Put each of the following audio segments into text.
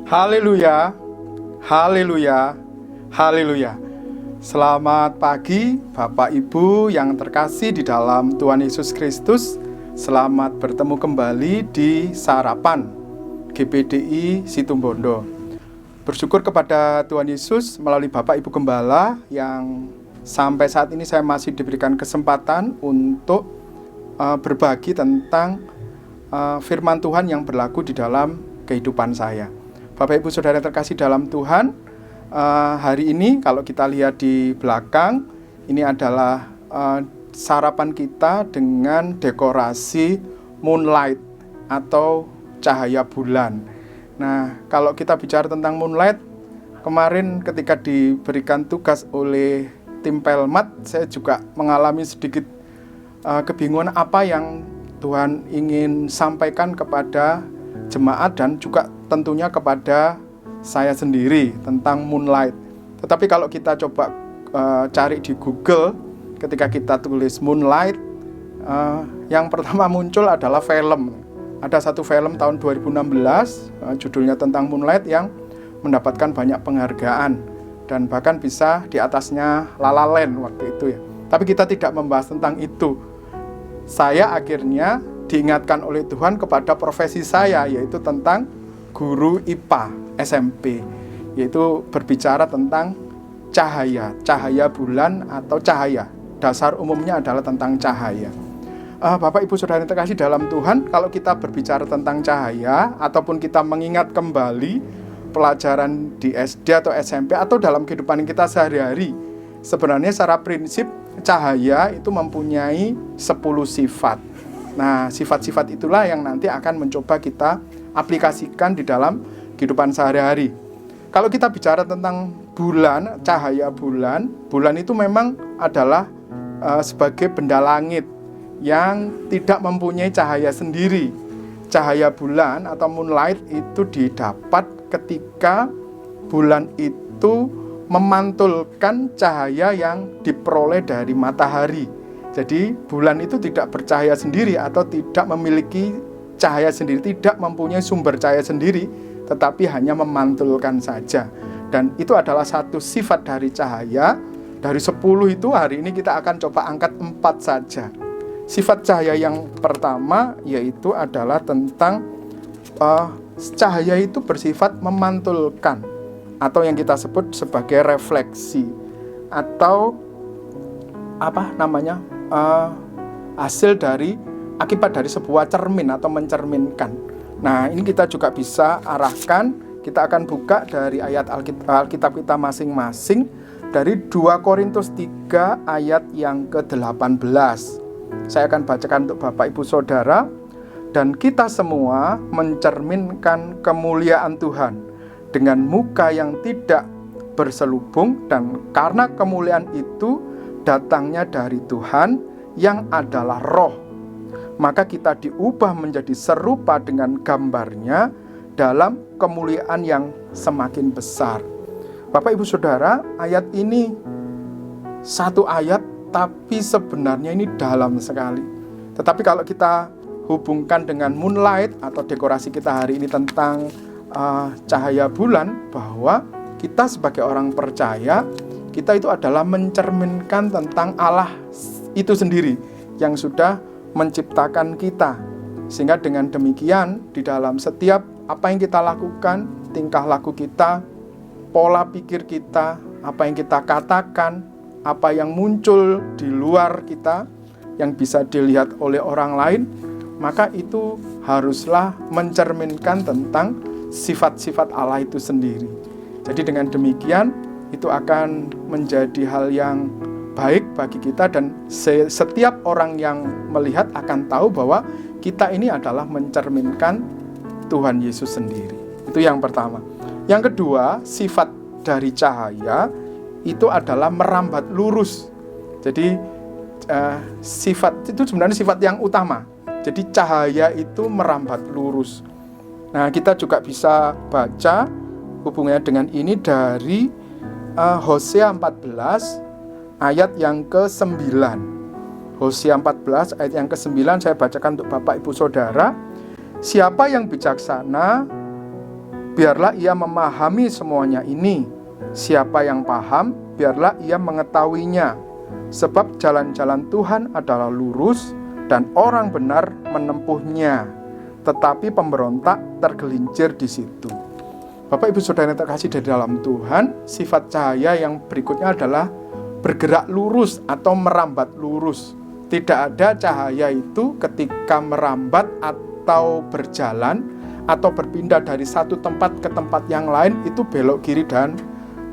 Haleluya, haleluya, haleluya. Selamat pagi Bapak Ibu yang terkasih di dalam Tuhan Yesus Kristus. Selamat bertemu kembali di Sarapan GPDI Situbondo. Bersyukur kepada Tuhan Yesus melalui Bapak Ibu Gembala yang sampai saat ini saya masih diberikan kesempatan untuk berbagi tentang firman Tuhan yang berlaku di dalam kehidupan saya. Bapak Ibu Saudara terkasih dalam Tuhan, hari ini kalau kita lihat di belakang, ini adalah sarapan kita dengan dekorasi moonlight atau cahaya bulan. Nah, kalau kita bicara tentang moonlight, kemarin ketika diberikan tugas oleh tim Pelmat, saya juga mengalami sedikit kebingungan apa yang Tuhan ingin sampaikan kepada jemaat dan juga tentunya kepada saya sendiri tentang moonlight. Tetapi kalau kita coba cari di Google, ketika kita tulis moonlight, yang pertama muncul adalah film. Ada satu film tahun 2016, judulnya tentang moonlight yang mendapatkan banyak penghargaan dan bahkan bisa di atasnya La La Land waktu itu ya. Tapi kita tidak membahas tentang itu. Saya akhirnya diingatkan oleh Tuhan kepada profesi saya, yaitu tentang guru IPA SMP, yaitu berbicara tentang cahaya bulan atau cahaya. Dasar umumnya adalah tentang cahaya. Bapak Ibu Saudara yang terkasih dalam Tuhan, kalau kita berbicara tentang cahaya ataupun kita mengingat kembali pelajaran di SD atau SMP atau dalam kehidupan kita sehari-hari, sebenarnya secara prinsip cahaya itu mempunyai 10 sifat. Nah, sifat-sifat itulah yang nanti akan mencoba kita aplikasikan di dalam kehidupan sehari-hari. Kalau kita bicara tentang bulan, cahaya bulan, bulan itu memang adalah sebagai benda langit yang tidak mempunyai cahaya sendiri. Cahaya bulan atau moonlight itu didapat ketika bulan itu memantulkan cahaya yang diperoleh dari matahari. Jadi bulan itu tidak bercahaya sendiri atau tidak memiliki cahaya sendiri, tidak mempunyai sumber cahaya sendiri, tetapi hanya memantulkan saja. Dan itu adalah satu sifat dari cahaya. Dari 10 itu hari ini kita akan coba angkat 4 saja. Sifat cahaya yang pertama yaitu adalah tentang cahaya itu bersifat memantulkan atau yang kita sebut sebagai refleksi atau hasil dari akibat dari sebuah cermin atau mencerminkan. Nah, ini kita juga bisa arahkan. Kita akan buka dari ayat Alkitab kita masing-masing dari 2 Korintus 3 ayat yang ke-18. Saya akan bacakan untuk Bapak Ibu Saudara. Dan kita semua mencerminkan kemuliaan Tuhan dengan muka yang tidak berselubung, dan karena kemuliaan itu datangnya dari Tuhan yang adalah Roh, maka kita diubah menjadi serupa dengan gambarnya dalam kemuliaan yang semakin besar. Bapak Ibu Saudara, ayat ini satu ayat tapi sebenarnya ini dalam sekali. Tetapi kalau kita hubungkan dengan moonlight atau dekorasi kita hari ini tentang cahaya bulan, bahwa kita sebagai orang percaya, kita itu adalah mencerminkan tentang Allah itu sendiri yang sudah menciptakan kita. Sehingga dengan demikian di dalam setiap apa yang kita lakukan, tingkah laku kita, pola pikir kita, apa yang kita katakan, apa yang muncul di luar kita yang bisa dilihat oleh orang lain, maka itu haruslah mencerminkan tentang sifat-sifat Allah itu sendiri. Jadi dengan demikian itu akan menjadi hal yang baik bagi kita, dan setiap orang yang melihat akan tahu bahwa kita ini adalah mencerminkan Tuhan Yesus sendiri. Itu yang pertama. Yang kedua, sifat dari cahaya itu adalah merambat lurus. Jadi sifat itu sebenarnya sifat yang utama. Jadi cahaya itu merambat lurus. Nah, kita juga bisa baca hubungannya dengan ini dari Hosea 14 ayat yang ke-9. Hosea 14 ayat yang ke-9 saya bacakan untuk Bapak Ibu Saudara. Siapa yang bijaksana biarlah ia memahami semuanya ini. Siapa yang paham, biarlah ia mengetahuinya. Sebab jalan-jalan Tuhan adalah lurus dan orang benar menempuhnya, tetapi pemberontak tergelincir di situ. Bapak Ibu Saudara yang terkasih di dalam Tuhan, sifat cahaya yang berikutnya adalah bergerak lurus atau merambat lurus. Tidak ada cahaya itu ketika merambat atau berjalan atau berpindah dari satu tempat ke tempat yang lain itu belok kiri dan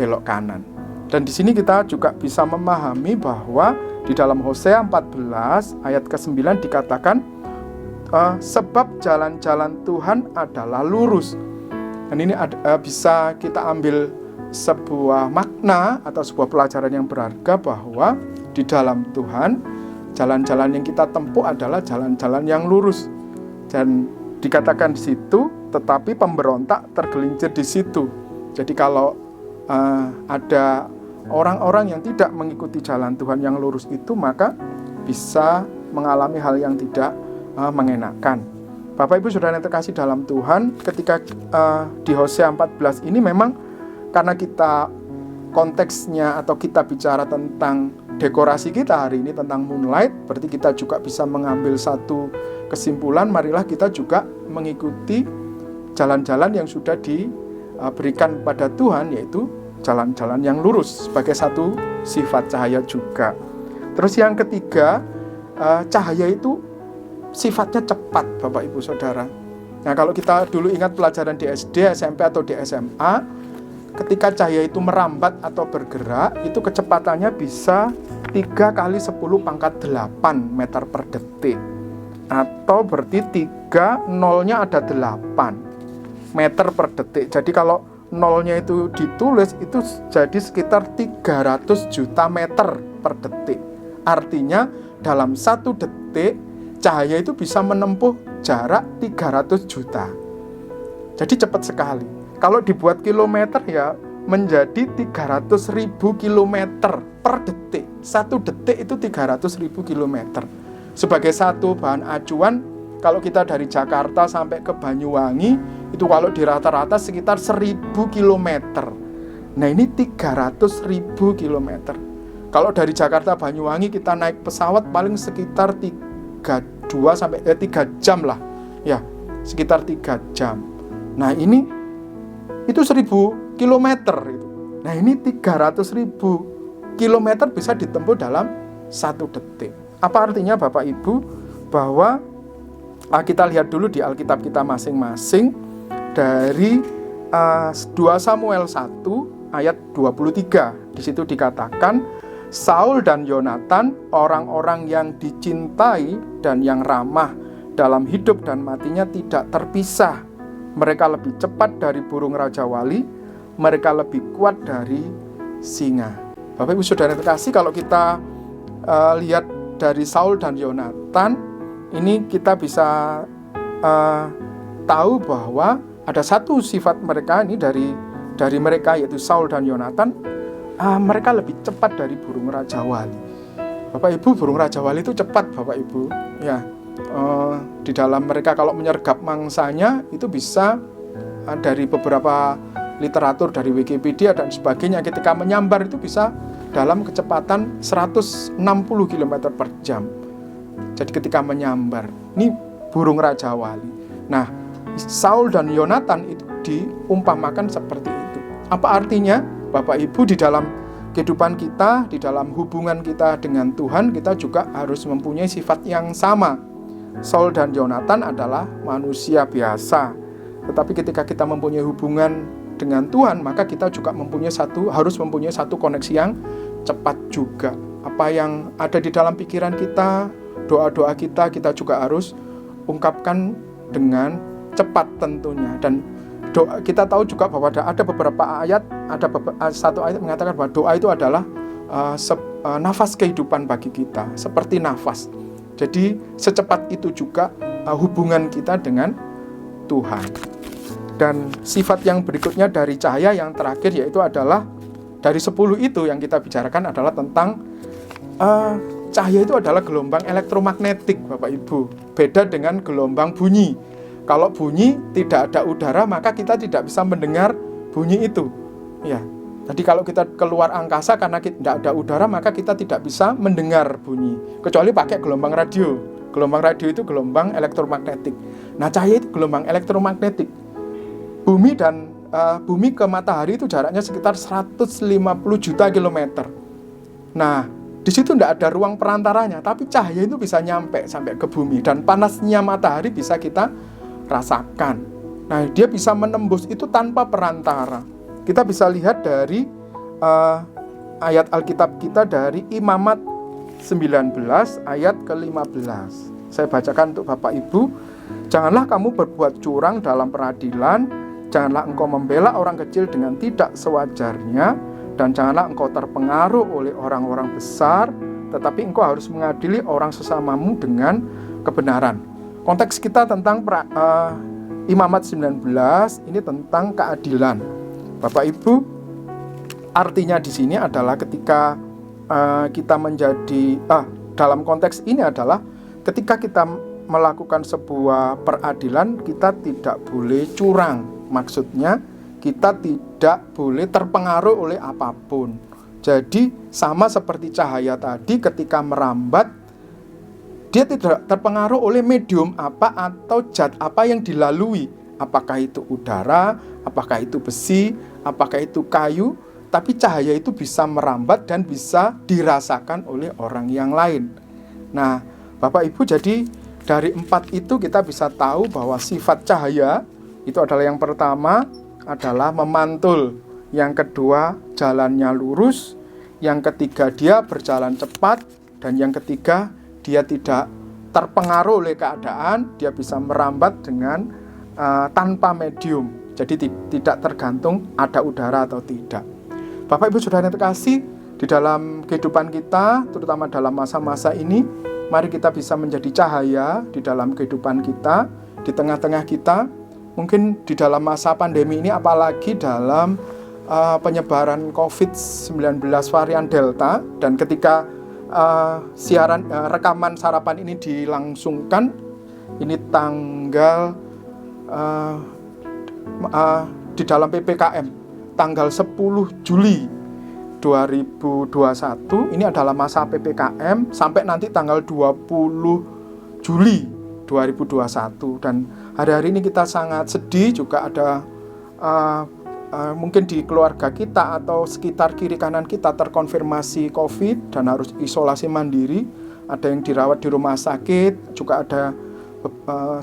belok kanan. Dan di sini kita juga bisa memahami bahwa di dalam Hosea 14 ayat ke-9 dikatakan sebab jalan-jalan Tuhan adalah lurus. Dan ini bisa kita ambil sebuah makna atau sebuah pelajaran yang berharga bahwa di dalam Tuhan jalan-jalan yang kita tempuh adalah jalan-jalan yang lurus. Dan dikatakan di situ, tetapi pemberontak tergelincir di situ. Jadi kalau ada orang-orang yang tidak mengikuti jalan Tuhan yang lurus itu, maka bisa mengalami hal yang tidak mengenakan. Bapak Ibu Saudara yang terkasih dalam Tuhan, ketika di Hosea 14 ini memang karena kita konteksnya atau kita bicara tentang dekorasi kita hari ini tentang moonlight, berarti kita juga bisa mengambil satu kesimpulan, marilah kita juga mengikuti jalan-jalan yang sudah diberikan pada Tuhan, yaitu jalan-jalan yang lurus sebagai satu sifat cahaya juga. Terus yang ketiga, cahaya itu sifatnya cepat, Bapak Ibu Saudara. Nah, kalau kita dulu ingat pelajaran di SD, SMP atau di SMA, ketika cahaya itu merambat atau bergerak, itu kecepatannya bisa 3 kali 10 pangkat 8 meter per detik. Atau berarti 3, nolnya ada 8 meter per detik. Jadi kalau nolnya itu ditulis, itu jadi sekitar 300 juta meter per detik. Artinya dalam 1 detik, cahaya itu bisa menempuh jarak 300 juta. Jadi cepat sekali. Kalau dibuat kilometer ya menjadi 300.000 kilometer per detik. 1 detik itu 300.000 kilometer. Sebagai satu bahan acuan, kalau kita dari Jakarta sampai ke Banyuwangi, itu kalau di rata-rata sekitar 1.000 kilometer. Nah, ini 300.000 kilometer. Kalau dari Jakarta Banyuwangi kita naik pesawat paling sekitar 3 jam lah. Ya, sekitar 3 jam. Nah, itu 1.000 kilometer itu. Nah, ini 300.000 kilometer bisa ditempuh dalam 1 detik. Apa artinya Bapak Ibu? Bahwa kita lihat dulu di Alkitab kita masing-masing dari 2 Samuel 1 ayat 23. Di situ dikatakan Saul dan Yonatan, orang-orang yang dicintai dan yang ramah dalam hidup dan matinya tidak terpisah. Mereka lebih cepat dari burung Raja Wali, mereka lebih kuat dari singa. Bapak Ibu Saudara terkasih, kalau kita lihat dari Saul dan Yonatan, ini kita bisa tahu bahwa ada satu sifat mereka ini dari mereka, yaitu Saul dan Yonatan. Mereka lebih cepat dari burung Raja Wali. Bapak Ibu, burung Raja Wali itu cepat, Bapak Ibu. Ya, di dalam mereka kalau menyergap mangsanya itu bisa dari beberapa literatur dari Wikipedia dan sebagainya, ketika menyambar itu bisa dalam kecepatan 160 km per jam. Jadi ketika menyambar, ini burung Raja Wali. Nah, Saul dan Yonatan itu diumpamakan seperti itu. Apa artinya? Bapak Ibu, di dalam kehidupan kita, di dalam hubungan kita dengan Tuhan, kita juga harus mempunyai sifat yang sama. Saul dan Yonatan adalah manusia biasa. Tetapi ketika kita mempunyai hubungan dengan Tuhan, maka kita juga harus mempunyai satu koneksi yang cepat juga. Apa yang ada di dalam pikiran kita, doa-doa kita juga harus ungkapkan dengan cepat tentunya. Dan kita tahu juga bahwa ada beberapa ayat, satu ayat mengatakan bahwa doa itu adalah nafas kehidupan bagi kita, seperti nafas. Jadi secepat itu juga hubungan kita dengan Tuhan. Dan sifat yang berikutnya dari cahaya yang terakhir, yaitu adalah dari 10 itu yang kita bicarakan adalah tentang cahaya itu adalah gelombang elektromagnetik, Bapak Ibu. Beda dengan gelombang bunyi. Kalau bunyi tidak ada udara, maka kita tidak bisa mendengar bunyi itu. Ya. Jadi kalau kita keluar angkasa karena tidak ada udara, maka kita tidak bisa mendengar bunyi. Kecuali pakai gelombang radio. Gelombang radio itu gelombang elektromagnetik. Nah, cahaya itu gelombang elektromagnetik. Bumi ke matahari itu jaraknya sekitar 150 juta kilometer. Nah, di situ tidak ada ruang perantaranya, tapi cahaya itu bisa nyampe sampai ke bumi. Dan panasnya matahari bisa kita rasakan. Nah, dia bisa menembus itu tanpa perantara. Kita bisa lihat dari ayat Alkitab kita dari Imamat 19 ayat ke-15. Saya bacakan untuk Bapak Ibu. Janganlah kamu berbuat curang dalam peradilan, janganlah engkau membela orang kecil dengan tidak sewajarnya, dan janganlah engkau terpengaruh oleh orang-orang besar, tetapi engkau harus mengadili orang sesamamu dengan kebenaran. Konteks kita tentang Imamat 19 ini tentang keadilan. Bapak Ibu, artinya di sini adalah ketika kita menjadi dalam konteks ini adalah ketika kita melakukan sebuah peradilan, kita tidak boleh curang. Maksudnya kita tidak boleh terpengaruh oleh apapun. Jadi sama seperti cahaya tadi, ketika merambat, dia tidak terpengaruh oleh medium apa atau zat apa yang dilalui. Apakah itu udara, apakah itu besi, apakah itu kayu, tapi cahaya itu bisa merambat dan bisa dirasakan oleh orang yang lain. Nah, Bapak Ibu, jadi dari 4 itu kita bisa tahu bahwa sifat cahaya itu adalah yang pertama adalah memantul, yang kedua jalannya lurus, yang ketiga dia berjalan cepat, dan yang ketiga dia tidak terpengaruh oleh keadaan, dia bisa merambat dengan tanpa medium. Jadi tidak tergantung ada udara atau tidak. Bapak Ibu Saudara yang terkasih, di dalam kehidupan kita, terutama dalam masa-masa ini, mari kita bisa menjadi cahaya di dalam kehidupan kita, di tengah-tengah kita. Mungkin di dalam masa pandemi ini, apalagi dalam penyebaran COVID-19 varian Delta, dan ketika rekaman sarapan ini dilangsungkan, ini tanggal di dalam PPKM tanggal 10 Juli 2021. Ini adalah masa PPKM sampai nanti tanggal 20 Juli 2021. Dan hari-hari ini kita sangat sedih, juga ada mungkin di keluarga kita atau sekitar kiri kanan kita terkonfirmasi COVID dan harus isolasi mandiri. Ada yang dirawat di rumah sakit, juga ada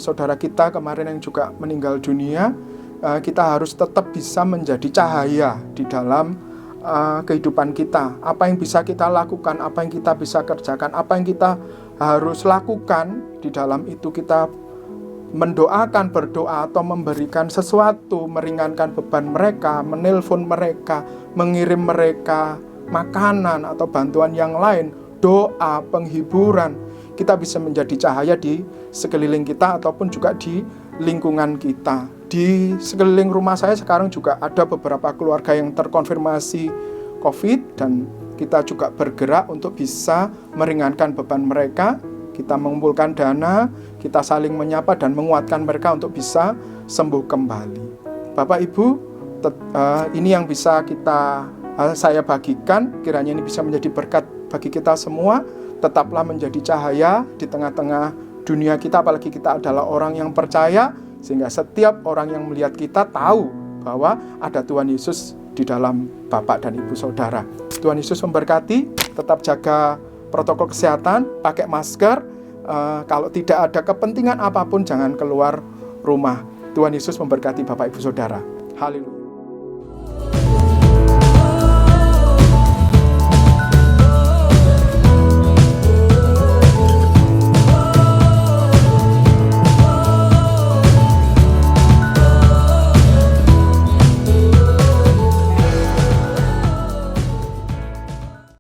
saudara kita kemarin yang juga meninggal dunia. Kita harus tetap bisa menjadi cahaya di dalam kehidupan kita. Apa yang bisa kita lakukan, apa yang kita bisa kerjakan, apa yang kita harus lakukan, di dalam itu kita mendoakan, berdoa, atau memberikan sesuatu, meringankan beban mereka, menelpon mereka, mengirim mereka makanan atau bantuan yang lain, doa, penghiburan. Kita bisa menjadi cahaya di sekeliling kita ataupun juga di lingkungan kita. Di sekeliling rumah saya sekarang juga ada beberapa keluarga yang terkonfirmasi COVID, dan kita juga bergerak untuk bisa meringankan beban mereka. Kita mengumpulkan dana, kita saling menyapa dan menguatkan mereka untuk bisa sembuh kembali. Bapak Ibu, ini yang bisa saya bagikan, kiranya ini bisa menjadi berkat bagi kita semua. Tetaplah menjadi cahaya di tengah-tengah dunia kita, apalagi kita adalah orang yang percaya, sehingga setiap orang yang melihat kita tahu bahwa ada Tuhan Yesus di dalam Bapak dan Ibu Saudara. Tuhan Yesus memberkati, tetap jaga protokol kesehatan, pakai masker, kalau tidak ada kepentingan apapun jangan keluar rumah. Tuhan Yesus memberkati Bapak Ibu Saudara. Haleluya.